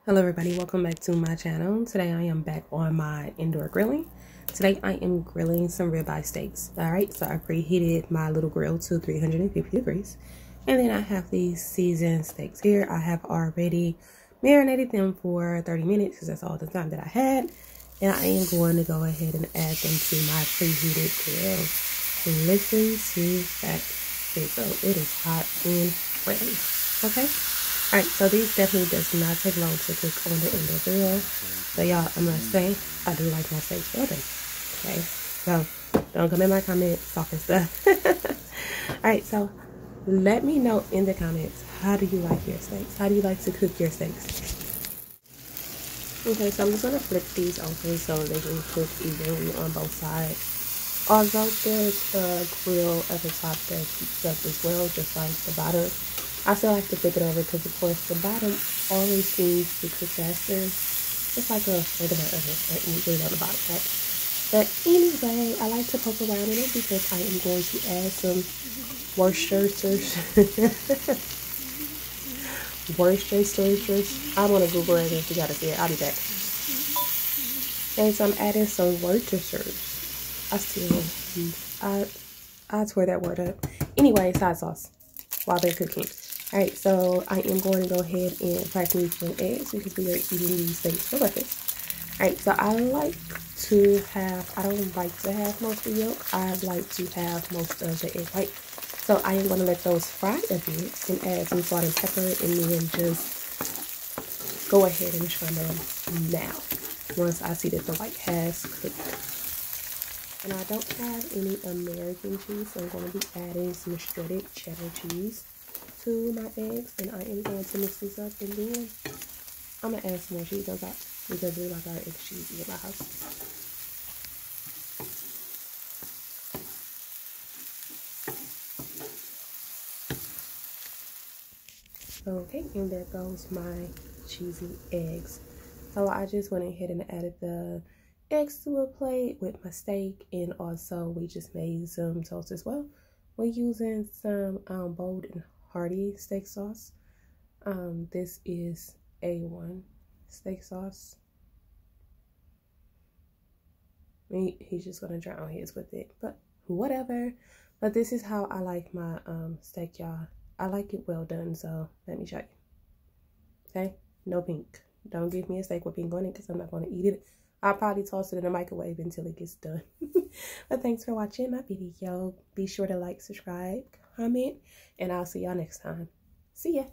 Hello everybody, welcome back to my channel. Today I am back on my indoor grilling. Today I am grilling some ribeye steaks. Alright, so I preheated my little grill to 350 degrees. And then I have these seasoned steaks here. I have already marinated them for 30 minutes because that's all the time that I had. And I am going to go ahead and add them to my preheated grill. And listen to that sizzle. It is hot and ready. Okay? Alright, so these definitely does not take long to cook on the indoor grill. So y'all, I must say, I do like my steaks well done. Okay, so don't come in my comments talking stuff. Alright, so let me know in the comments, how do you like your steaks? How do you like to cook your steaks? Okay, so I'm just going to flip these open so they can cook evenly on both sides. Although there's a grill at the top that heats up as well, just like the bottom. I still like to flip it over because, of course, the bottom always seems to cook faster. It's like a regular oven, right? You put it on the bottom, right? But anyway, I like to poke around in it because I am going to add some Worcestershire. I want to Google it if you gotta see it. I'll be back. And so I'm adding some Worcestershire. I tore that word up. Anyway, side sauce while they're cooking. Alright, so I am going to go ahead and crack me some eggs because we are eating these things for breakfast. Alright, so I don't like to have most of the yolk. I like to have most of the egg white. So I am going to let those fry a bit and add some salt and pepper and then just go ahead and try them now once I see that the white has cooked. And I don't have any American cheese, so I'm going to be adding some shredded cheddar cheese to my eggs, and I am going to mix this up, and then I'm going to add some more cheese on top because we like our eggs cheesy in my house. Okay, and there goes my cheesy eggs. So I just went ahead and added the eggs to a plate with my steak, and also we just made some toast as well. We're using some Bold and Hearty steak sauce. This is A1 steak sauce. He's just gonna drown his with it, but whatever. But this is how I like my steak, y'all. I like it well done, so let me show you. Okay, no pink. Don't give me a steak with pink on it because I'm not gonna eat it. I'll probably toss it in the microwave until it gets done. But thanks for watching my video. Be sure to like, subscribe, comment, and I'll see y'all next time. See ya.